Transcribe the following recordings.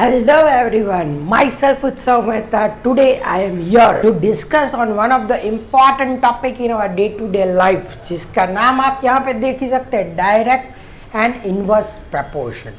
Hello everyone, myself Utsav Mehta. Today I am here to discuss on one of the important topic in our day-to-day life, जिसका नाम आप यहाँ पे देख ही सकते हैं, डायरेक्ट एंड इनवर्स प्रपोर्शन।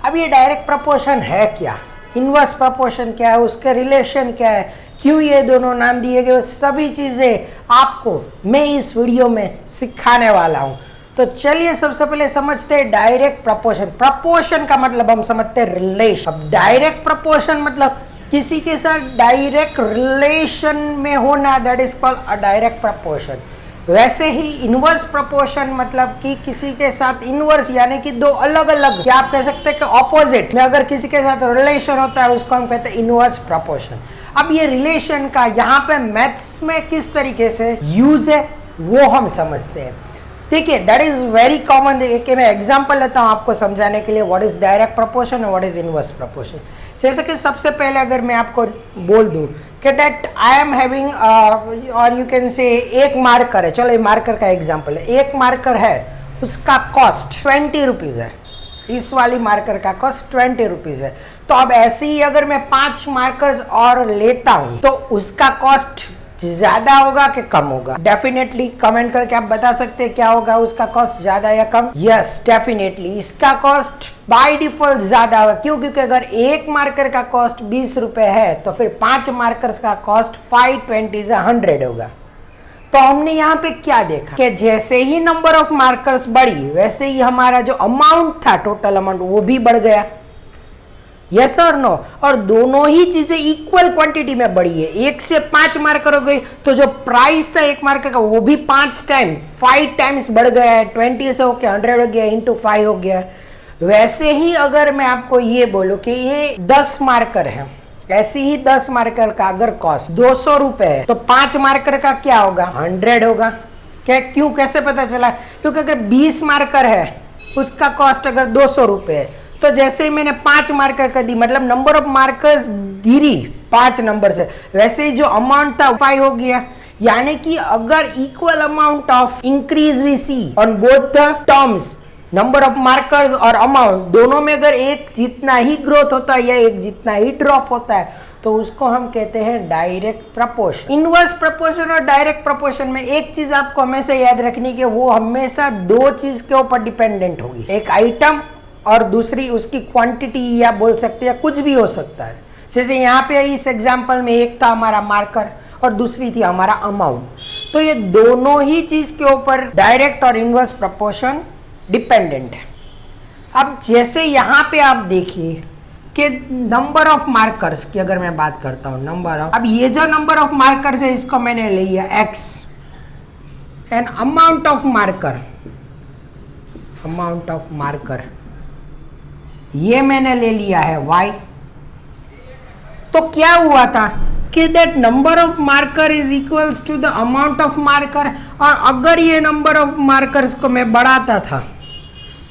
अब ये डायरेक्ट प्रपोर्शन है क्या, इनवर्स प्रपोर्शन क्या है, उसके रिलेशन क्या है, क्यों ये दोनों नाम दिए गए, सभी चीज़ें आपको मैं इस वीडियो में सिखाने वाला हूँ। तो चलिए सबसे पहले समझते हैं डायरेक्ट प्रपोर्शन। प्रपोर्शन का मतलब हम समझते हैं रिलेशन। अब डायरेक्ट प्रपोर्शन मतलब किसी के साथ डायरेक्ट रिलेशन में होना, that is called a direct proportion. वैसे ही इनवर्स प्रपोर्शन मतलब कि किसी के साथ इनवर्स यानी कि दो अलग अलग, या आप कह सकते हैं कि ऑपोजिट में अगर किसी के साथ रिलेशन होता है उसको हम कहते हैं इनवर्स प्रपोर्शन। अब ये रिलेशन का यहाँ पे मैथ्स में किस तरीके से यूज है वो हम समझते हैं। ठीक है, दैट इज वेरी कॉमन। देखिए मैं एग्जांपल लेता हूँ आपको समझाने के लिए व्हाट इज डायरेक्ट प्रपोर्शन और व्हाट इज इनवर्स प्रपोर्शन। जैसे कि सबसे पहले अगर मैं आपको बोल दूँ कि डेट आई एम हैविंग और यू कैन से एक मार्कर है, चलो ये मार्कर का एग्जांपल है, एक मार्कर है उसका कॉस्ट 20 रुपीज़ है, इस वाली मार्कर का कॉस्ट 20 रुपीज़ है। तो अब ऐसे ही अगर मैं 5 मार्कर्स और लेता हूँ तो उसका कॉस्ट ज्यादा होगा कि कम होगा? डेफिनेटली कमेंट करके आप बता सकते हैं क्या होगा, उसका कॉस्ट ज्यादा या कम। यस डेफिनेटली इसका कॉस्ट बाय डिफॉल्ट ज्यादा होगा। क्यों? क्योंकि अगर एक मार्कर का कॉस्ट 20 रुपए है तो फिर 5 मार्कर्स का कॉस्ट 520 100 होगा। तो हमने यहाँ पे क्या देखा कि जैसे ही नंबर ऑफ मार्कर्स बढ़ी वैसे ही हमारा जो अमाउंट था, टोटल अमाउंट, वो भी बढ़ गया। यस और नो? और दोनों ही चीजें इक्वल क्वांटिटी में बढ़ी है। 1 से 5 मार्कर हो गई तो जो प्राइस था एक मार्कर का वो भी 5 टाइम्स बढ़ गया है। 20 से होकर 100 हो गया, इंटू 5 हो गया। वैसे ही अगर मैं आपको ये बोलूं कि ये 10 मार्कर है, ऐसे ही 10 मार्कर का अगर कॉस्ट 200 रुपए है तो 5 मार्कर का क्या होगा? 100 होगा। क्या? क्यों? कैसे पता चला? क्योंकि अगर 20 मार्कर है उसका कॉस्ट अगर 200 रुपए है तो जैसे ही मैंने 5 मार्कर कर दी, मतलब number of markers Giri 5 number से, वैसे ही जो अमाउंट था 5 हो गया। यानी कि अगर equal amount of increase we see on both the terms, number of markers और अमाउंट दोनों में अगर एक जितना ही ग्रोथ होता है या एक जितना ही ड्रॉप होता है तो उसको हम कहते हैं डायरेक्ट प्रपोर्शन। इनवर्स प्रपोर्शन और डायरेक्ट प्रपोर्शन में एक चीज आपको हमेशा याद रखनी कि वो हमेशा दो चीज के ऊपर डिपेंडेंट होगी, एक आइटम और दूसरी उसकी क्वांटिटी, या बोल सकते हैं कुछ भी हो सकता है। जैसे यहाँ पे इस एग्जांपल में एक था हमारा मार्कर और दूसरी थी हमारा अमाउंट। तो ये दोनों ही चीज के ऊपर डायरेक्ट और इनवर्स प्रपोर्शन डिपेंडेंट है। अब जैसे यहाँ पे आप देखिए कि नंबर ऑफ मार्कर्स की अगर मैं बात करता हूँ, नंबर ऑफ, अब ये जो नंबर ऑफ मार्कर्स है इसको मैंने ले लिया x and amount of marker ये मैंने ले लिया है y। तो क्या हुआ था कि that number of marker is equals to the amount of marker, और अगर ये नंबर ऑफ मार्कर्स को मैं बढ़ाता था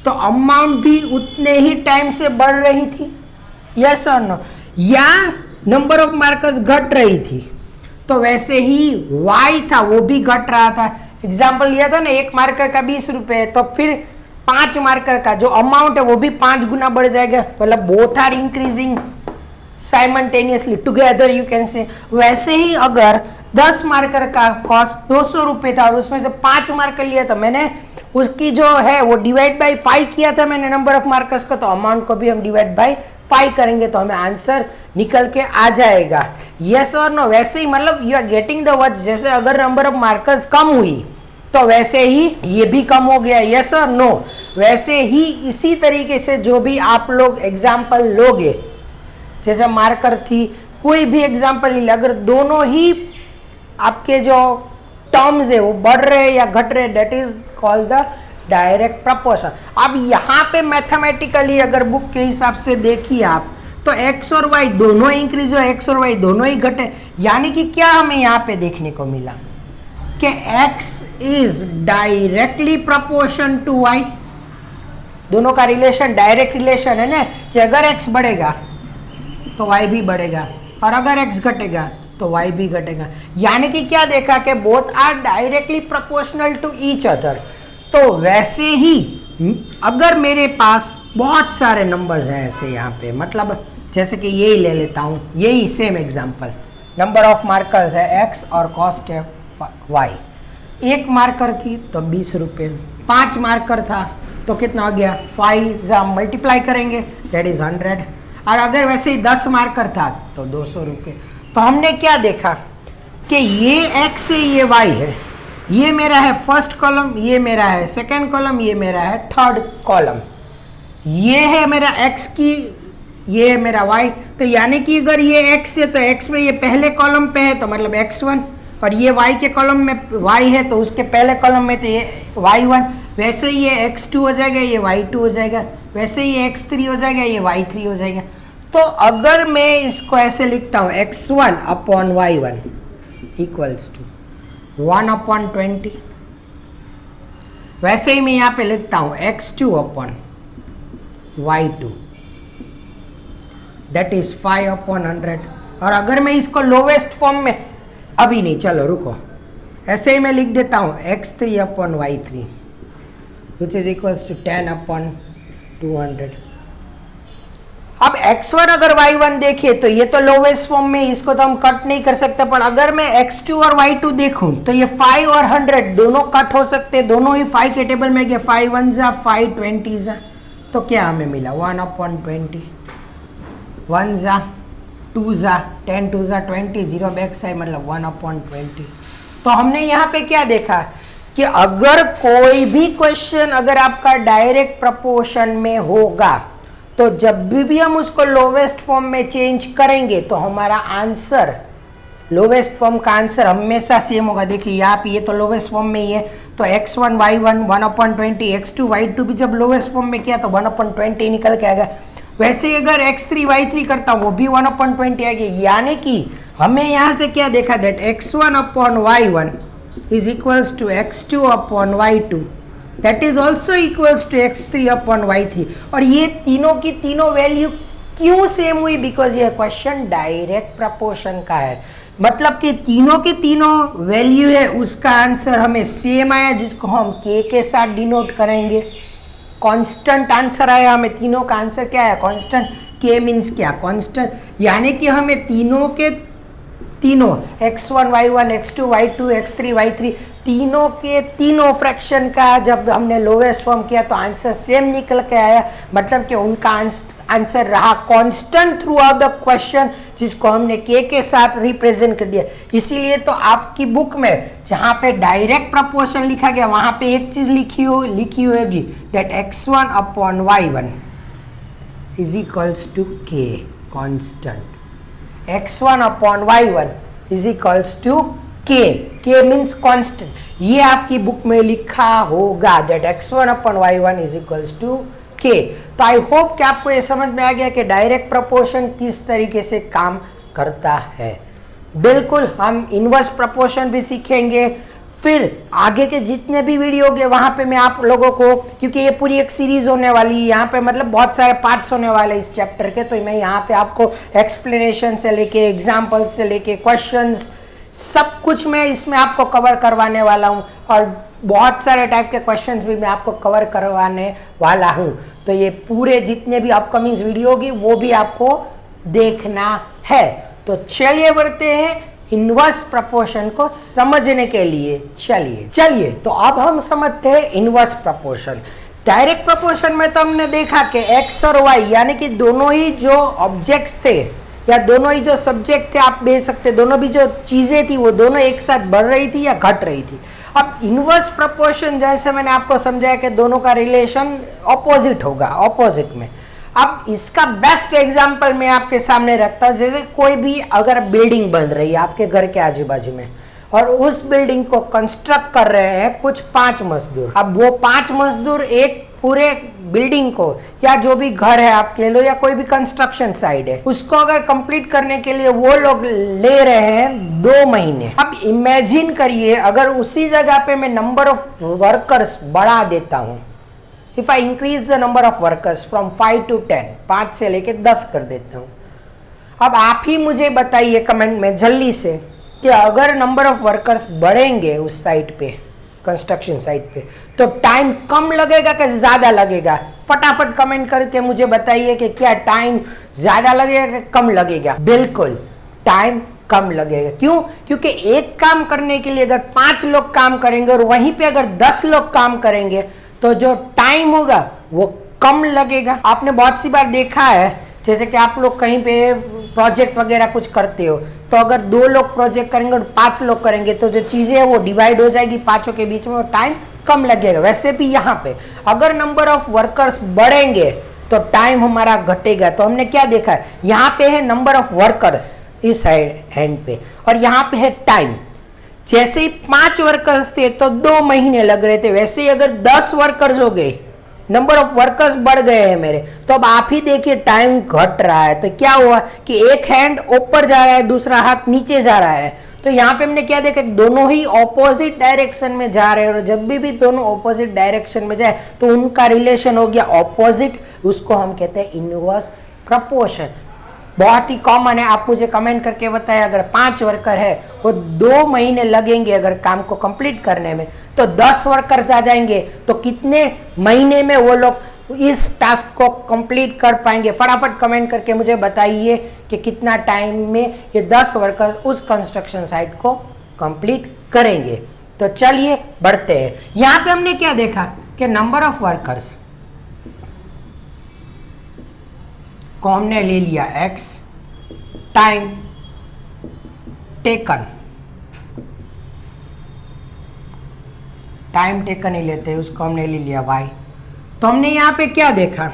तो अमाउंट भी उतने ही टाइम से बढ़ रही थी। यस और नो? या नंबर ऑफ मार्कर्स घट रही थी तो वैसे ही y था वो भी घट रहा था। एग्जाम्पल लिया था ना, एक मार्कर का 20 रुपए है तो फिर 5 मार्कर का जो अमाउंट है वो भी 5 गुना बढ़ जाएगा, मतलब both are increasing simultaneously together you can say. वैसे ही अगर 10 मार्कर का कॉस्ट 200 रुपये था और उसमें से 5 मार्कर लिया तो मैंने उसकी जो है वो डिवाइड बाय 5 किया था मैंने नंबर ऑफ मार्कर्स का, तो अमाउंट को भी हम डिवाइड बाय 5 करेंगे तो हमें आंसर निकल के आ जाएगा। यस और नो? वैसे ही मतलब you are getting the words. जैसे अगर नंबर ऑफ मार्कर्स कम हुई तो वैसे ही ये भी कम हो गया। यस और नो? वैसे ही इसी तरीके से जो भी आप लोग एग्जाम्पल लोगे, जैसे मार्कर थी, कोई भी एग्जाम्पल ले, अगर दोनों ही आपके जो टर्म्स है वो बढ़ रहे या घट रहे, that is called the direct proportion. अब यहाँ पे मैथमेटिकली अगर बुक के हिसाब से देखिए आप तो x और y दोनों इंक्रीज हुए, x और y दोनों ही घटे। यानी कि क्या हमें यहाँ पे देखने को मिला कि x is directly proportion to y। दोनों का रिलेशन डायरेक्ट रिलेशन है ना, कि अगर x बढ़ेगा तो y भी बढ़ेगा और अगर x घटेगा तो y भी घटेगा। यानी कि क्या देखा कि both are directly proportional to each other. तो वैसे ही अगर मेरे पास बहुत सारे नंबर्स हैं ऐसे यहाँ पे, मतलब जैसे कि यही ले लेता हूँ, यही same example, number of markers है x और कॉस्ट है y। एक मार्कर थी तो 20 रुपये, 5 मार्कर था तो कितना हो गया 5 से हम मल्टीप्लाई करेंगे, दैट इज 100। और अगर वैसे ही 10 मार्कर था तो 200 रुपये। तो हमने क्या देखा कि ये x है, ये y है, ये मेरा है फर्स्ट कॉलम, ये मेरा है सेकंड कॉलम, ये मेरा है थर्ड कॉलम, ये है मेरा x की, ये है मेरा y। तो यानी कि अगर ये x है तो x में ये पहले कॉलम पे है तो मतलब x1, और ये y के कॉलम में y है तो उसके पहले कॉलम में तो ये y1। वैसे ही ये x2 हो जाएगा, ये y2 हो जाएगा, वैसे ही ये x3 हो जाएगा, ये y3 हो जाएगा। तो अगर मैं इसको ऐसे लिखता हूँ x1 upon y1 equals to 1/20, वैसे ही मैं यहाँ पे लिखता हूँ x2 upon y2 that is 5/100। और अगर मैं इसको लोवेस्ट फॉर्म में, अभी नहीं, चलो रुको, ऐसे ही मैं लिख देता हूँ x3 upon y3 which is equals to 10/200। अब x1 अगर y1 देखे तो ये तो लोवेस्ट फॉर्म में, इसको तो हम कट नहीं कर सकते, पर अगर मैं x2 और y2 देखूं तो ये 5 और 100 दोनों कट हो सकते, दोनों ही 5 के टेबल में गए, 5 1 जा 5 20 जा, तो क्या हमें मिला 1/20, 1 जा 2 जा 10 2 जा 20, 0 बैक साइड मतलब 1/20। तो हमने यहाँ पे क्या देखा कि अगर कोई भी क्वेश्चन अगर आपका डायरेक्ट प्रपोर्शन में होगा तो जब भी हम उसको लोवेस्ट फॉर्म में चेंज करेंगे तो हमारा आंसर, लोवेस्ट फॉर्म का आंसर हमेशा सेम होगा। देखिए यहाँ पे ये तो लोवेस्ट फॉर्म में ही है तो x1 y1 1/20, x2 y2 भी जब लोवेस्ट फॉर्म में किया तो 1/20 निकल के आएगा। वैसे ही अगर x3 y3 करता हूँ वो भी 1/20 आएगी। यानी कि हमें यहाँ से क्या देखा, that x1 upon y1 is equals to x2 upon y2 that is also equals to x3 upon y3। और ये तीनों की तीनों वैल्यू क्यों सेम हुई, बिकॉज ये क्वेश्चन डायरेक्ट प्रपोर्शन का है, मतलब कि तीनों की तीनों वैल्यू है, उसका आंसर हमें सेम आया, जिसको हम k के साथ डिनोट करेंगे। कांस्टेंट आंसर आया हमें, तीनों का आंसर क्या है कांस्टेंट, k मीन्स क्या कांस्टेंट, यानी कि हमें तीनों के तीनों x1 y1 x2 y2 x3 y3 तीनों के तीनों फ्रैक्शन का जब हमने लोवेस्ट फॉर्म किया तो आंसर सेम निकल के आया, मतलब कि उनका आंसर रहा constant through out the question, जिसको हमने k के साथ रिप्रेजेंट कर दिया। इसीलिए तो आपकी बुक में जहाँ पे डायरेक्ट प्रपोर्शन लिखा गया वहाँ पे एक चीज़ लिखी होगी, that x1 upon y1 is equals to k constant, x1 upon y1 is equals to k, k means constant. ये आपकी बुक में लिखा होगा that x1 upon y1 is equals to k। तो आई होप कि आपको ये समझ में आ गया कि डायरेक्ट प्रपोर्शन किस तरीके से काम करता है। बिल्कुल, हम इनवर्स प्रपोर्शन भी सीखेंगे, फिर आगे के जितने भी वीडियो होंगे वहाँ पे मैं आप लोगों को, क्योंकि ये पूरी एक सीरीज होने वाली है, यहाँ पे मतलब बहुत सारे पार्ट्स होने वाले इस चैप्टर के, तो मैं यहाँ पे आपको एक्सप्लेनेशन से लेके एग्जाम्पल से लेके क्वेश्चंस सब कुछ मैं इसमें आपको कवर करवाने वाला हूँ, और बहुत सारे टाइप के क्वेश्चंस भी मैं आपको कवर करवाने वाला हूँ। तो ये पूरे जितने भी अपकमिंग वीडियो होगी वो भी आपको देखना है। तो चलिए बढ़ते हैं इनवर्स प्रपोर्शन को समझने के लिए। चलिए तो अब हम समझते हैं इनवर्स प्रपोर्शन। डायरेक्ट प्रपोर्शन में तो हमने देखा कि x और y यानी कि दोनों ही जो ऑब्जेक्ट्स थे या दोनों ही जो सब्जेक्ट थे, आप भेज सकते, दोनों भी जो चीजें थी वो दोनों एक साथ बढ़ रही थी या घट रही थी। अब इनवर्स प्रपोर्शन जैसे मैंने आपको समझाया कि दोनों का रिलेशन ऑपोजिट होगा, ऑपोजिट में। अब इसका बेस्ट एग्जांपल मैं आपके सामने रखता हूँ, जैसे कोई भी अगर बिल्डिंग बन रही है आपके घर के आजू बाजू में और उस बिल्डिंग को कंस्ट्रक्ट कर रहे हैं कुछ 5 मजदूर। अब वो 5 मजदूर एक पूरे बिल्डिंग को या जो भी घर है आपके लो या कोई भी कंस्ट्रक्शन साइड है उसको अगर कंप्लीट करने के लिए वो लोग ले रहे हैं 2 महीने। अब इमेजिन करिए अगर उसी जगह पे मैं नंबर ऑफ वर्कर्स बढ़ा देता हूँ, if I increase the number of workers from 5 to 10, 5 से लेके 10 कर देता हूँ। अब आप ही मुझे बताइए कमेंट में जल्दी से कि अगर नंबर ऑफ वर्कर्स बढ़ेंगे उस साइट पे, कंस्ट्रक्शन साइट पे, तो टाइम कम लगेगा कि ज़्यादा लगेगा? फटाफट कमेंट करके मुझे बताइए कि क्या टाइम ज्यादा लगेगा कि कम लगेगा। बिल्कुल टाइम कम लगेगा। क्यों? क्योंकि एक काम करने के लिए अगर 5 लोग काम करेंगे और वहीं पे अगर 10 लोग काम करेंगे तो जो टाइम होगा वो कम लगेगा। आपने बहुत सी बार देखा है, जैसे कि आप लोग कहीं पे प्रोजेक्ट वगैरह कुछ करते हो, तो अगर 2 लोग प्रोजेक्ट करेंगे और 5 लोग करेंगे तो जो चीजें है वो डिवाइड हो जाएगी 5 के बीच में और टाइम कम लगेगा। वैसे भी यहाँ पे अगर नंबर ऑफ वर्कर्स बढ़ेंगे तो टाइम हमारा घटेगा। तो हमने क्या देखा है, यहाँ पे है नंबर ऑफ वर्कर्स इस हैंड पे और यहाँ पे है टाइम। जैसे ही 5 वर्कर्स थे तो 2 महीने लग रहे थे, वैसे ही अगर 10 वर्कर्स हो गए, नंबर ऑफ वर्कर्स बढ़ गए हैं मेरे, तो अब आप ही देखिए टाइम घट रहा है। तो क्या हुआ कि एक हैंड ऊपर जा रहा है, दूसरा हाथ नीचे जा रहा है। तो यहाँ पे हमने क्या देखा, दोनों ही ऑपोजिट डायरेक्शन में जा रहे हैं और जब भी दोनों ऑपोजिट डायरेक्शन में जाए तो उनका रिलेशन हो गया ऑपोजिट, उसको हम कहते हैं इनवर्स प्रपोर्शन। बहुत ही कॉमन है, आप मुझे कमेंट करके बताएं अगर 5 वर्कर है वो 2 महीने लगेंगे अगर काम को कंप्लीट करने में, तो 10 वर्कर्स आ जाएंगे तो कितने महीने में वो लोग इस टास्क को कंप्लीट कर पाएंगे। फटाफट कमेंट करके मुझे बताइए कि कितना टाइम में ये 10 वर्कर उस कंस्ट्रक्शन साइट को कंप्लीट करेंगे। तो चलिए बढ़ते हैं। यहाँ पे हमने क्या देखा कि नंबर ऑफ वर्कर्स को हमने ले लिया x, time taken, time taken ही लेते हैं, उसको हमने ले लिया y। तो हमने यहाँ पे क्या देखा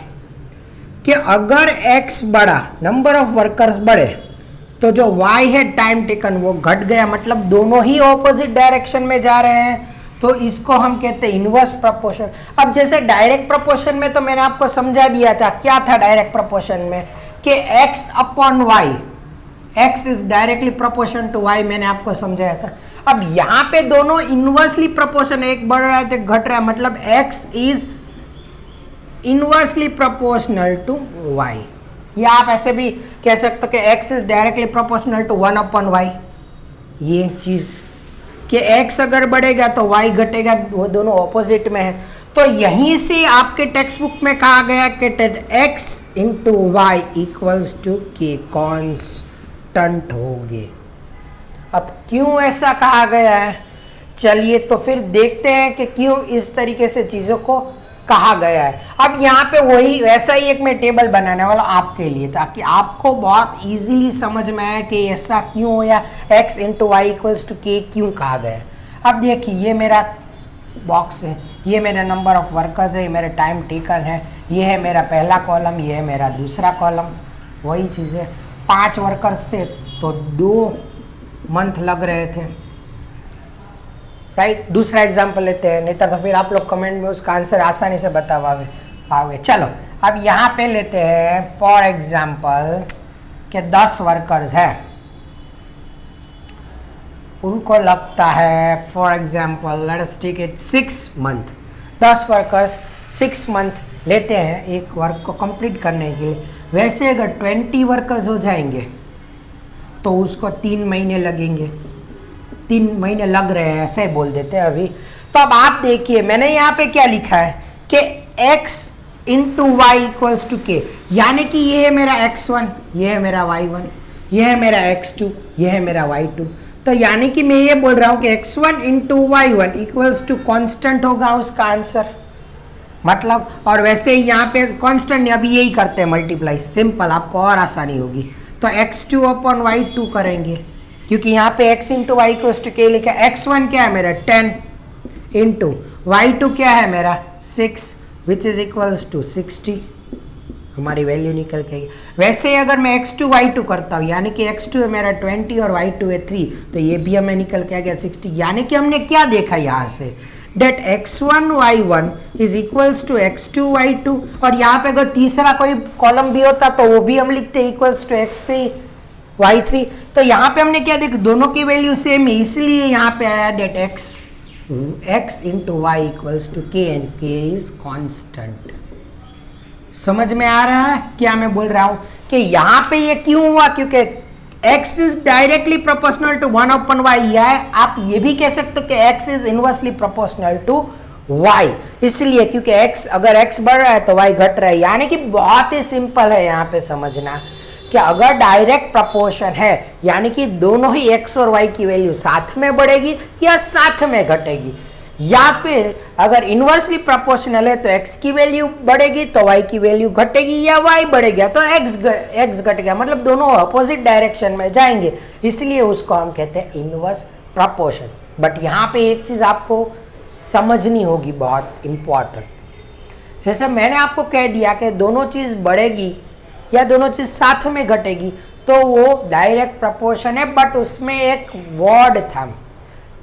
कि अगर x बढ़ा, नंबर ऑफ वर्कर्स बढ़े, तो जो y है टाइम टेकन वो घट गया, मतलब दोनों ही ऑपोजिट डायरेक्शन में जा रहे हैं, तो इसको हम कहते हैं इनवर्स प्रपोर्शन। अब जैसे डायरेक्ट प्रपोर्शन में तो मैंने आपको समझा दिया था, क्या था डायरेक्ट प्रपोर्शन में कि x upon Y, x is directly proportion to y, मैंने आपको समझाया था। अब यहाँ पे दोनों इनवर्सली प्रपोर्शन, एक बढ़ रहा है तो घट रहा है, मतलब x is inversely proportional to y। या आप ऐसे भी कह सकते हो कि x is directly proportional to 1 upon y। ये चीज कि x अगर बढ़ेगा तो y घटेगा, वो दोनों ऑपोजिट में है। तो यहीं से आपके टेक्स्ट बुक में कहा गया कि x into Y equals to K constant होंगे। अब क्यों ऐसा कहा गया है, चलिए तो फिर देखते हैं कि क्यों इस तरीके से चीज़ों को कहा गया है। अब यहाँ पे वही वैसा ही एक मैं टेबल बनाने वाला आपके लिए, ताकि आपको बहुत इजीली समझ में आए कि ऐसा क्यों हो या x into Y equals to K क्यों कहा गया है। अब देखिए ये मेरा बॉक्स है, ये मेरा नंबर ऑफ वर्कर्स है, ये मेरा टाइम टेकन है, ये है मेरा पहला कॉलम, ये है मेरा दूसरा कॉलम। वही चीज़ है, 5 वर्कर्स थे तो 2 मंथ लग रहे थे, राइट। दूसरा एग्जाम्पल लेते हैं, नहीं तो फिर आप लोग कमेंट में उसका आंसर आसानी से बता पाओगे। चलो अब यहाँ पे लेते हैं फॉर एग्जाम्पल कि 10 वर्कर्स हैं, उनको लगता है for example let us take it 6 month. 10 workers 6 month लेते हैं एक वर्क को कंप्लीट करने के लिए। वैसे अगर 20 वर्कर्स हो जाएंगे तो उसको 3 महीने लगेंगे, 3 महीने लग रहे हैं ऐसे बोल देते हैं अभी। तो अब आप देखिए मैंने यहाँ पे क्या लिखा है कि x into Y equals to K, यानी कि ये है मेरा x1, ये है मेरा y1, ये है मेरा x2, ये है मेरा y2। तो यानी कि मैं ये बोल रहा हूँ कि x1 into y1 equals to constant होगा उसका आंसर, मतलब। और वैसे ही यहाँ पे कॉन्स्टेंट अभी यही करते हैं मल्टीप्लाई, सिंपल, आपको और आसानी होगी। तो x2 अपॉन y2 करेंगे, क्योंकि यहाँ पे x into Y equals to K लिखा है। x1 क्या है मेरा 10 इंटू y2 क्या है मेरा 6 विच इज इक्वल्स टू 60, हमारी वैल्यू निकल के। वैसे ही अगर मैं x2 y2 करता हूँ, यानी कि x2 है मेरा 20 और y2 है 3, तो ये भी हमें निकल के आ गया 60। यानी कि हमने क्या देखा यहाँ से, date x1 y1 is equals to x2 y2, और यहाँ पे अगर तीसरा कोई कॉलम भी होता तो वो भी हम लिखते इक्वल्स टू x3 y3। तो यहाँ पे हमने क्या देखा, दोनों की वैल्यू सेम है, इसलिए यहाँ पे आया that x into Y equals to K and K is constant. समझ में आ रहा है क्या मैं बोल रहा हूँ कि यहाँ पे ये क्यों हुआ, क्योंकि x is directly proportional to 1 upon y। या आप ये भी कह सकते हो कि x is inversely proportional to y, इसलिए क्योंकि x, अगर x बढ़ रहा है तो y घट रहा है। यानी कि बहुत ही सिंपल है यहाँ पे समझना कि अगर डायरेक्ट प्रपोर्शन है यानी कि दोनों ही x और y की वैल्यू साथ में बढ़ेगी या साथ में घटेगी, या फिर अगर इन्वर्सली प्रोपोर्शनल है तो x की वैल्यू बढ़ेगी तो y की वैल्यू घटेगी, या y बढ़ेगा तो x घटेगा, मतलब दोनों अपोजिट डायरेक्शन में जाएंगे, इसलिए उसको हम कहते हैं इन्वर्स प्रोपोर्शन। बट यहाँ पे एक चीज़ आपको समझनी होगी, बहुत इंपॉर्टेंट। जैसे मैंने आपको कह दिया कि दोनों चीज़ बढ़ेगी या दोनों चीज़ साथ में घटेगी तो वो डायरेक्ट प्रपोर्शन है, बट उसमें एक वर्ड था,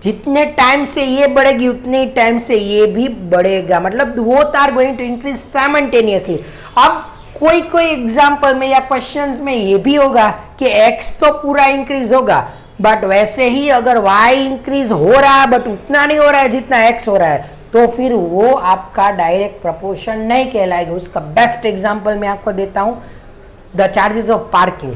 जितने टाइम से ये बढ़ेगी उतने ही टाइम से ये भी बढ़ेगा, मतलब both are going to increase simultaneously. अब कोई कोई एग्जाम्पल में या क्वेश्चंस में ये भी होगा कि x तो पूरा इंक्रीज होगा, बट वैसे ही अगर y इंक्रीज हो रहा है बट उतना नहीं हो रहा है जितना x हो रहा है, तो फिर वो आपका डायरेक्ट प्रपोर्शन नहीं कहलाएगा। उसका बेस्ट एग्जाम्पल मैं आपको देता हूँ, द चार्जेस ऑफ पार्किंग।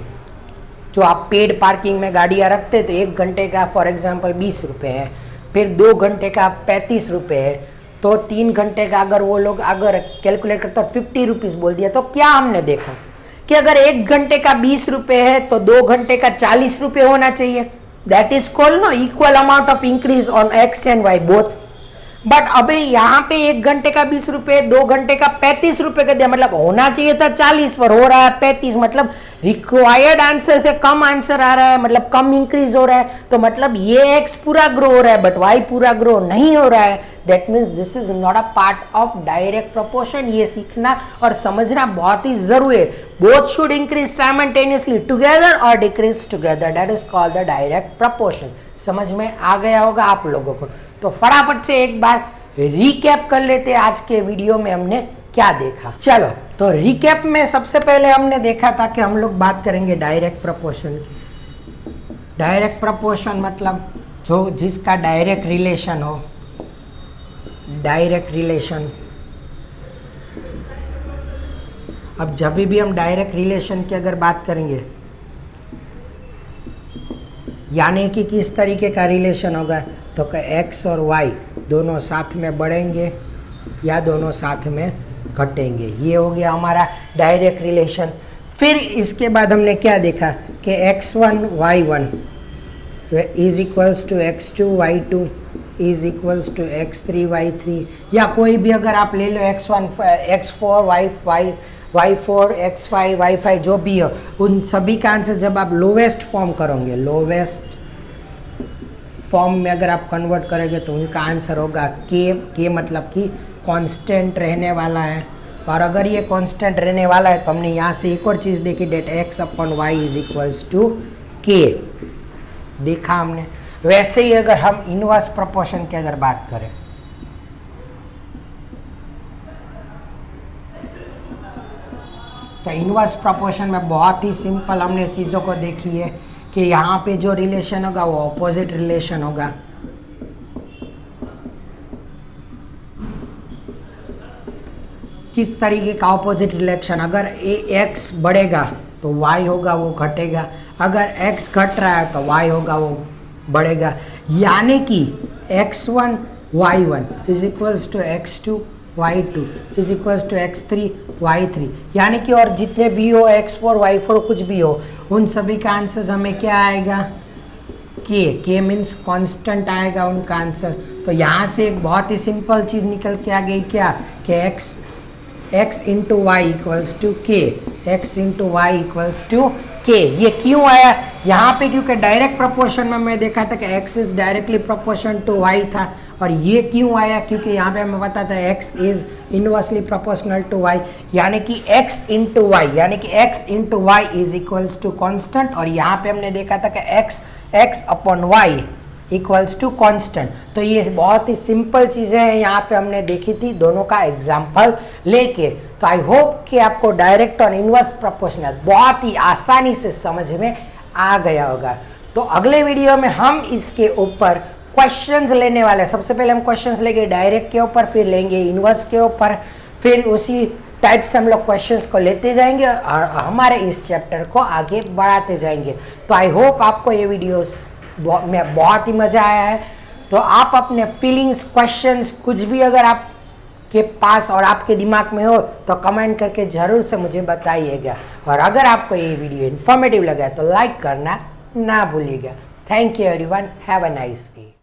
जो आप पेड पार्किंग में गाड़ियाँ रखते तो 1 घंटे का फॉर एग्जांपल 20 रुपये है, फिर 2 घंटे का 35 रुपये है, तो 3 घंटे का अगर वो लोग अगर कैलकुलेट करते 50 रुपीज़ बोल दिया, तो क्या हमने देखा कि अगर 1 घंटे का 20 रुपये है तो 2 घंटे का 40 रुपये होना चाहिए। That is called no equal amount of increase on X and Y both. But अभी यहाँ पे 1 घंटे का 20 रुपये, 2 घंटे का 35 रुपये कर दिया, मतलब होना चाहिए था 40 पर हो रहा है 35, मतलब रिक्वायर्ड आंसर से कम आंसर आ रहा है, मतलब कम इंक्रीज हो रहा है, तो मतलब ये एक्स पूरा ग्रो हो रहा है बट वाई पूरा ग्रो नहीं हो रहा है। That means this is not a part of direct proportion. ये सीखना और समझना बहुत ही जरूरी है। Both should increase simultaneously together और decrease together, that is called the direct proportion. समझ में आ गया होगा आप लोगों को। तो फटाफट से एक बार रिकैप कर लेते हैं आज के वीडियो में हमने क्या देखा। चलो, तो रिकैप में सबसे पहले हमने देखा था कि हम लोग बात करेंगे डायरेक्ट प्रपोर्शन की। डायरेक्ट प्रपोर्शन मतलब जो जिसका डायरेक्ट रिलेशन हो, डायरेक्ट रिलेशन। अब जब भी हम डायरेक्ट रिलेशन की अगर बात करेंगे, यानी कि किस तरीके का रिलेशन होगा, तो x और y दोनों साथ में बढ़ेंगे या दोनों साथ में घटेंगे, ये हो गया हमारा डायरेक्ट रिलेशन। फिर इसके बाद हमने क्या देखा कि x1 y1 is equals to x2 y2 is equals to x3 y3, या कोई भी अगर आप ले लो x1 x4 y5 y4 x5 y5 जो भी हो, उन सभी का आंसर जब आप लोवेस्ट फॉर्म करोगे, लोवेस्ट फॉर्म में अगर आप कन्वर्ट करेंगे तो उनका आंसर होगा के मतलब कि कांस्टेंट रहने वाला है। और अगर ये कांस्टेंट रहने वाला है तो हमने यहाँ से एक और चीज़ देखी, that x upon Y is equals to K, देखा हमने। वैसे ही अगर हम इनवर्स प्रोपोर्शन की अगर बात करें, तो इनवर्स प्रोपोर्शन में बहुत ही सिंपल हमने चीज़ों को देखी है कि यहाँ पे जो रिलेशन होगा वो ऑपोजिट रिलेशन होगा। किस तरीके का ऑपोजिट रिलेशन, अगर x बढ़ेगा तो y होगा वो घटेगा, अगर x घट रहा है तो y होगा वो बढ़ेगा। यानी कि x1 y1 is equals to x2 y2 is equals to x3 y3, यानी कि और जितने भी हो x4 y4 कुछ भी हो, उन सभी का आंसर हमें क्या आएगा, के मीन्स कांस्टेंट आएगा उनका आंसर। तो यहाँ से एक बहुत ही सिंपल चीज़ निकल के आ गई क्या, कि x into Y equals to k, x into Y equals to k. ये क्यों आया यहाँ पे, क्योंकि डायरेक्ट प्रोपोर्शन में मैं देखा था कि x is directly proportion to y था, और ये क्यों आया, क्योंकि यहाँ पे हमें पता था x is inversely proportional to y, यानी कि x इंटू वाई, यानी कि x into Y is equals to constant. और यहाँ पे हमने देखा था कि x upon Y equals to constant. तो ये बहुत ही सिंपल चीज़ें हैं, यहाँ पे हमने देखी थी दोनों का एग्जाम्पल लेके। तो आई होप कि आपको डायरेक्ट और इनवर्स प्रोपोर्शनल बहुत ही आसानी से समझ में आ गया होगा। तो अगले वीडियो में हम इसके ऊपर क्वेश्चंस लेने वाले हैं। सबसे पहले हम क्वेश्चंस लेंगे डायरेक्ट के ऊपर, फिर लेंगे इनवर्स के ऊपर, फिर उसी टाइप से हम लोग क्वेश्चंस को लेते जाएंगे और हमारे इस चैप्टर को आगे बढ़ाते जाएंगे। तो आई होप आपको ये वीडियोस में बहुत ही मज़ा आया है। तो आप अपने फीलिंग्स, क्वेश्चंस कुछ भी अगर आप के पास और आपके दिमाग में हो तो कमेंट करके ज़रूर से मुझे बताइएगा। और अगर आपको ये वीडियो इन्फॉर्मेटिव लगा तो लाइक करना ना भूलिएगा। Thank you everyone, have a nice day.